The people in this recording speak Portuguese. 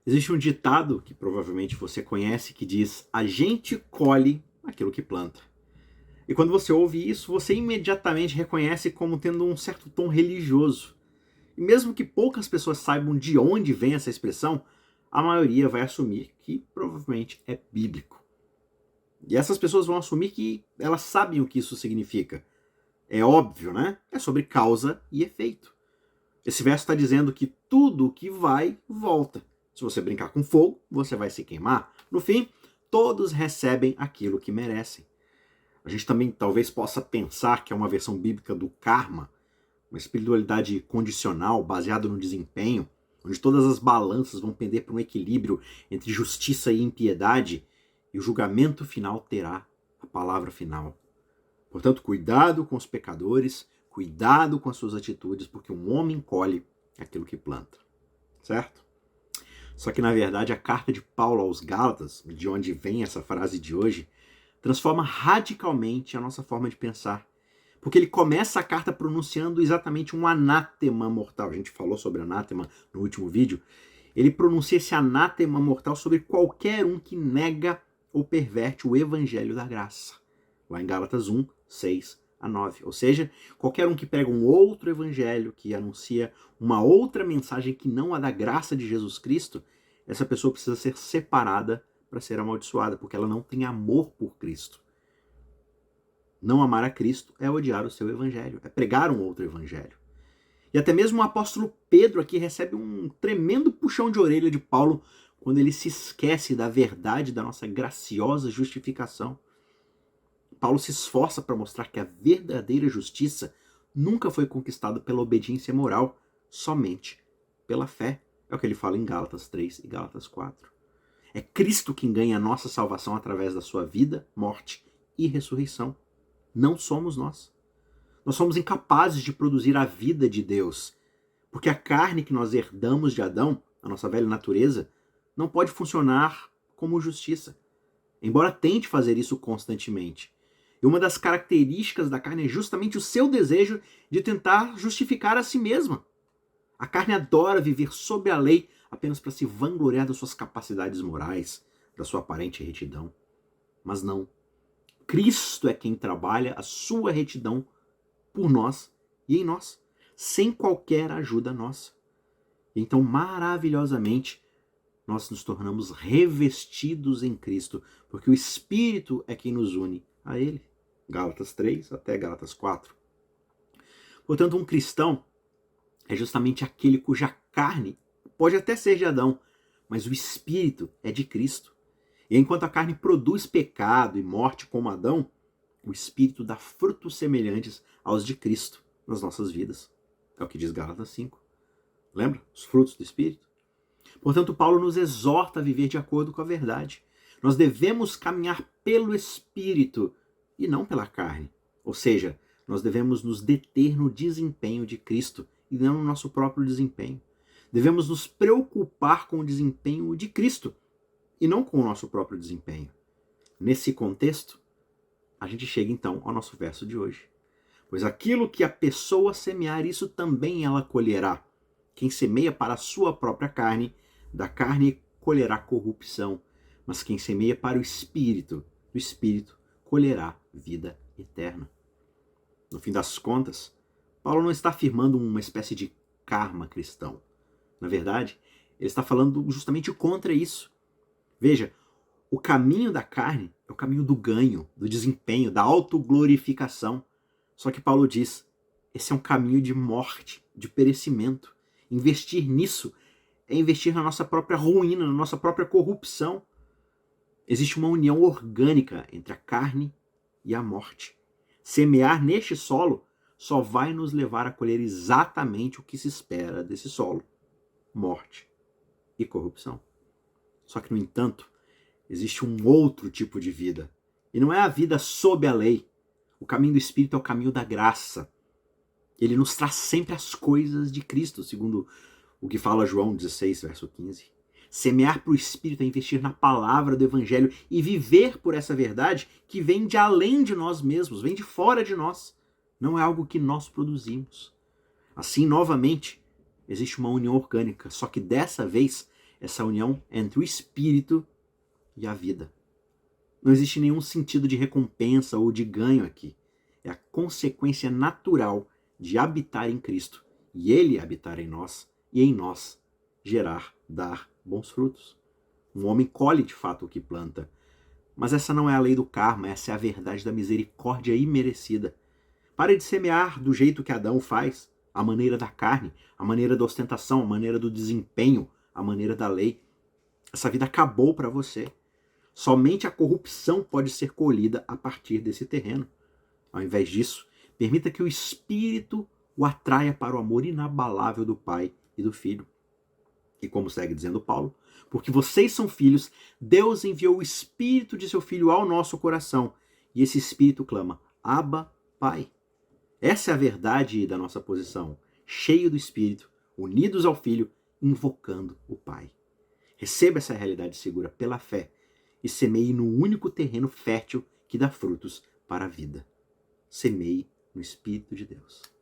Existe um ditado que provavelmente você conhece que diz: a gente colhe aquilo que planta. E quando você ouve isso, você imediatamente reconhece como tendo um certo tom religioso. E mesmo que poucas pessoas saibam de onde vem essa expressão, a maioria vai assumir que provavelmente é bíblico. E essas pessoas vão assumir que elas sabem o que isso significa. É óbvio, né? É sobre causa e efeito. Esse verso está dizendo que tudo o que vai, volta. Se você brincar com fogo, você vai se queimar. No fim, todos recebem aquilo que merecem. A gente também talvez possa pensar que é uma versão bíblica do karma, uma espiritualidade condicional, baseada no desempenho, onde todas as balanças vão pender para um equilíbrio entre justiça e impiedade, e o julgamento final terá a palavra final. Portanto, cuidado com os pecadores, cuidado com as suas atitudes, porque um homem colhe aquilo que planta. Certo? Só que, na verdade, a carta de Paulo aos Gálatas, de onde vem essa frase de hoje, transforma radicalmente a nossa forma de pensar. Porque ele começa a carta pronunciando exatamente um anátema mortal. A gente falou sobre anátema no último vídeo. Ele pronuncia esse anátema mortal sobre qualquer um que nega ou perverte o evangelho da graça. Lá em Gálatas 1, 6 a 9. Ou seja, qualquer um que prega um outro evangelho, que anuncia uma outra mensagem que não a da graça de Jesus Cristo, essa pessoa precisa ser separada para ser amaldiçoada, porque ela não tem amor por Cristo. Não amar a Cristo é odiar o seu evangelho, é pregar um outro evangelho. E até mesmo o apóstolo Pedro aqui recebe um tremendo puxão de orelha de Paulo quando ele se esquece da verdade da nossa graciosa justificação. Paulo se esforça para mostrar que a verdadeira justiça nunca foi conquistada pela obediência moral, somente pela fé. É o que ele fala em Gálatas 3 e Gálatas 4. É Cristo quem ganha a nossa salvação através da sua vida, morte e ressurreição. Não somos nós. Nós somos incapazes de produzir a vida de Deus, porque a carne que nós herdamos de Adão, a nossa velha natureza, não pode funcionar como justiça, embora tente fazer isso constantemente. E uma das características da carne é justamente o seu desejo de tentar justificar a si mesma. A carne adora viver sob a lei apenas para se vangloriar das suas capacidades morais, da sua aparente retidão. Mas não. Cristo é quem trabalha a sua retidão por nós e em nós, sem qualquer ajuda nossa. Então, maravilhosamente, nós nos tornamos revestidos em Cristo, porque o Espírito é quem nos une a Ele. Gálatas 3 até Gálatas 4. Portanto, um cristão é justamente aquele cuja carne pode até ser de Adão, mas o Espírito é de Cristo. E enquanto a carne produz pecado e morte como Adão, o Espírito dá frutos semelhantes aos de Cristo nas nossas vidas. É o que diz Gálatas 5. Lembra? Os frutos do Espírito. Portanto, Paulo nos exorta a viver de acordo com a verdade. Nós devemos caminhar pelo Espírito e não pela carne. Ou seja, nós devemos nos deter no desempenho de Cristo e não no nosso próprio desempenho. Devemos nos preocupar com o desempenho de Cristo e não com o nosso próprio desempenho. Nesse contexto, a gente chega então ao nosso verso de hoje. Pois aquilo que a pessoa semear, isso também ela colherá. Quem semeia para a sua própria carne, da carne colherá corrupção. Mas quem semeia para o Espírito, do Espírito colherá vida eterna. No fim das contas, Paulo não está afirmando uma espécie de karma cristão. Na verdade, ele está falando justamente contra isso. Veja, o caminho da carne é o caminho do ganho, do desempenho, da autoglorificação. Só que Paulo diz, esse é um caminho de morte, de perecimento. Investir nisso é investir na nossa própria ruína, na nossa própria corrupção. Existe uma união orgânica entre a carne e a morte. Semear neste solo só vai nos levar a colher exatamente o que se espera desse solo: morte e corrupção. Só que, no entanto, existe um outro tipo de vida. E não é a vida sob a lei. O caminho do Espírito é o caminho da graça. Ele nos traz sempre as coisas de Cristo, segundo o que fala João 16, verso 15. Semear para o Espírito é investir na palavra do Evangelho e viver por essa verdade que vem de além de nós mesmos, vem de fora de nós. Não é algo que nós produzimos. Assim, novamente, existe uma união orgânica, só que dessa vez essa união entre o espírito e a vida. Não existe nenhum sentido de recompensa ou de ganho aqui. É a consequência natural de habitar em Cristo e Ele habitar em nós e em nós dar bons frutos. Um homem colhe de fato o que planta. Mas essa não é a lei do karma, essa é a verdade da misericórdia imerecida. Pare de semear do jeito que Adão faz, a maneira da carne, a maneira da ostentação, a maneira do desempenho, a maneira da lei. Essa vida acabou para você. Somente a corrupção pode ser colhida a partir desse terreno. Ao invés disso, permita que o Espírito o atraia para o amor inabalável do Pai e do Filho. E como segue dizendo Paulo, porque vocês são filhos, Deus enviou o Espírito de seu Filho ao nosso coração. E esse Espírito clama, Abba, Pai. Essa é a verdade da nossa posição, cheio do Espírito, unidos ao Filho, invocando o Pai. Receba essa realidade segura pela fé e semeie no único terreno fértil que dá frutos para a vida. Semeie no Espírito de Deus.